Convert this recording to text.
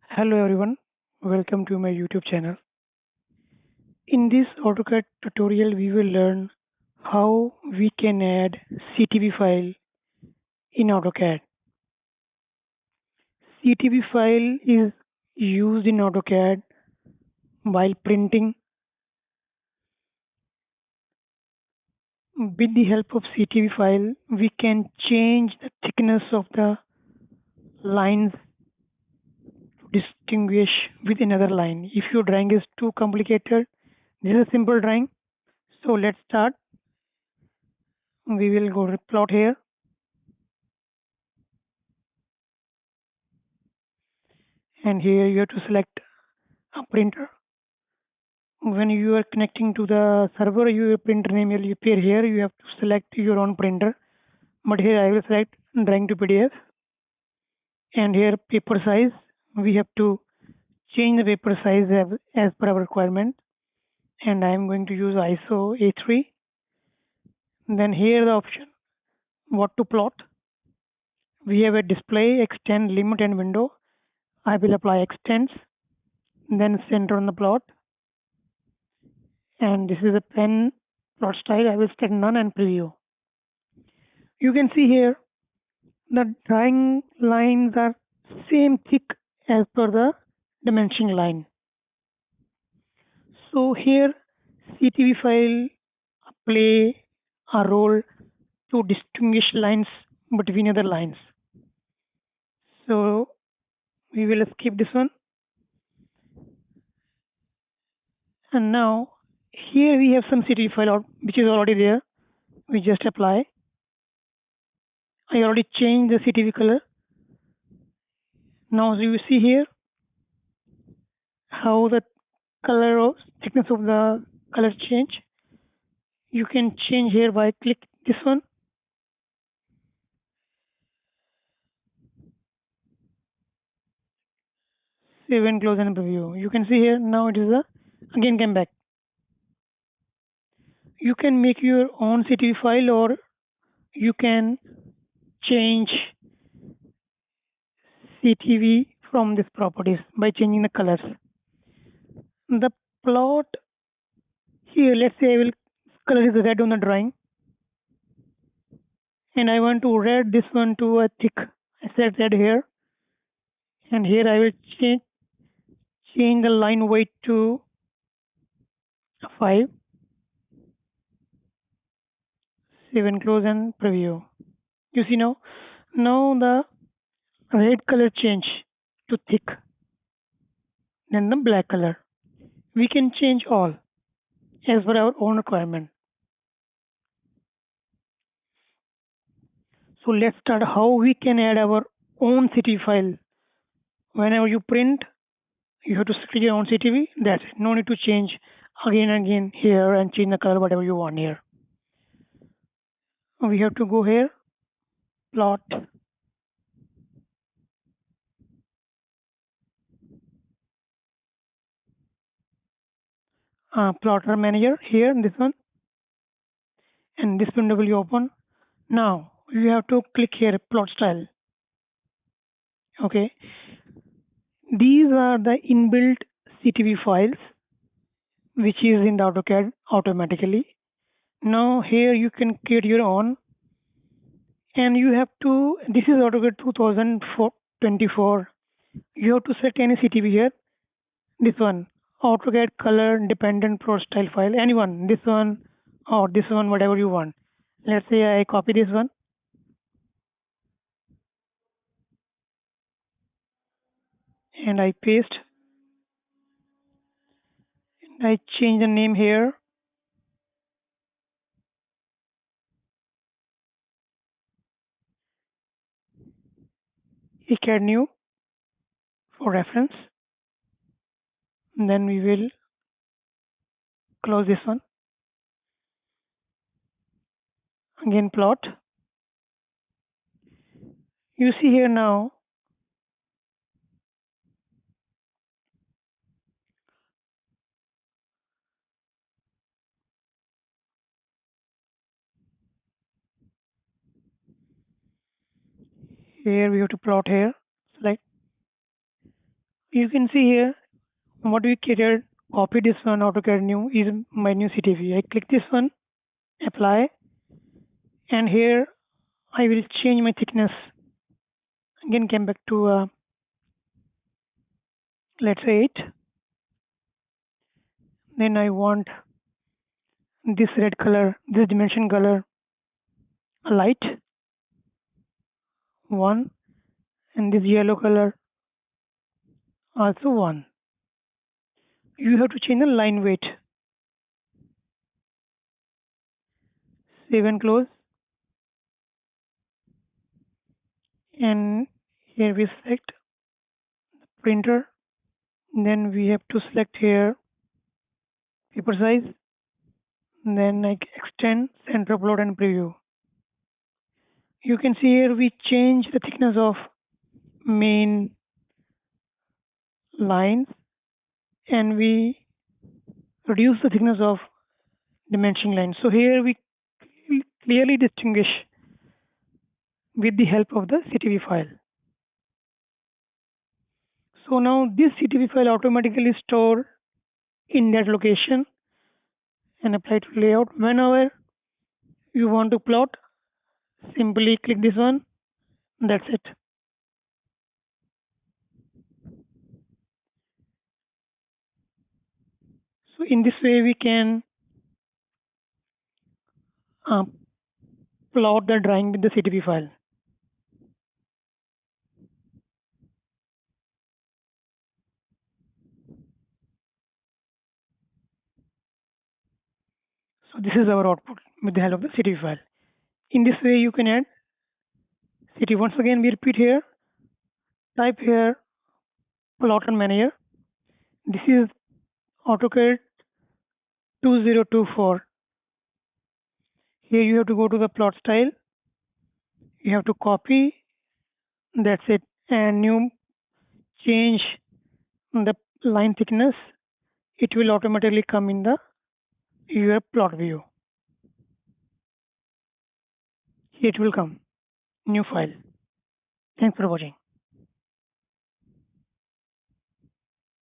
Hello everyone, welcome to my YouTube channel. In this AutoCAD tutorial, we will learn how we can add CTV file in AutoCAD. CTV file is used in AutoCAD while printing. With the help of CTV file, we can change the thickness of the lines to distinguish with another line. If your drawing is too complicated, this is a simple drawing. So let's start. We will go to plot here, and here you have to select a printer. When you are connecting to the server, your printer name will appear here. You have to select your own printer. But here I will select drawing to PDF. And here paper size. We have to change the paper size as per our requirement. And I am going to use ISO A3. Then here the option what to plot. We have a display, extend, limit, and window. I will apply extends. Then center on the plot. And this is a pen plot style. I will set none and preview. You can see here the drawing lines are same thick as per the dimension line. So here CTV file play a role to distinguish lines between other lines. So we will skip this one. And now here we have some CTV file which is already there. We just apply. I already changed the CTV color. Now you see here how the color of thickness of the color change. You can change here by click this one. Save and close and preview. You can see here now it is a again came back. You can make your own CTV file or you can change CTV from these properties by changing the colors. The plot here, let's say I will color is red on the drawing and I want to red this one to a thick. I set red here and here I will change the line weight to 5. Save and close and preview. You see now the red color change to thick, then the black color. We can change all as per our own requirement. So let's start how we can add our own CTV file. Whenever you print, you have to select your own CTV. That's it. No need to change again and again here and change the color whatever you want here. We have to go here, plot, plotter manager here, this one, and this window will be open. Now you have to click here, plot style. Okay, these are the inbuilt CTV files which is in the AutoCAD automatically. Now here you can create your own and you have to, this is AutoCAD 2024. You have to set any CTV here. This one, AutoCAD color dependent pro style file, anyone, this one or this one, whatever you want. Let's say I copy this one and I paste. I change the name here. AutoCAD new for reference. And then we will close this one. Again plot. You see here now here we have to plot here. Select. You can see here what we created. Copy this one, AutoCAD new is my new CTV. I click this one, apply, and here I will change my thickness. Again, came back to let's say 8. Then I want this red color, this dimension color, a light 1, and this yellow color also 1. You have to change the line weight. Save and close. And here we select printer. Then we have to select here paper size. Then I extend, center upload and preview. You can see here we change the thickness of main lines and we reduce the thickness of dimension lines. So here we clearly distinguish with the help of the CTV file. So now this CTV file automatically stored in that location and apply to layout. Whenever you want to plot, simply click this one. That's it. So in this way we can uh, plot the drawing with the CTV file. So this is our output with the help of the CTV file. In this way you can add CTV. Once again we repeat here. Type here plot and manager. This is AutoCAD 2024. Here you have to go to the plot style. You have to copy. That's it. And you change the line thickness. It will automatically come in the your plot view. Here it will come. New file. Thanks for watching.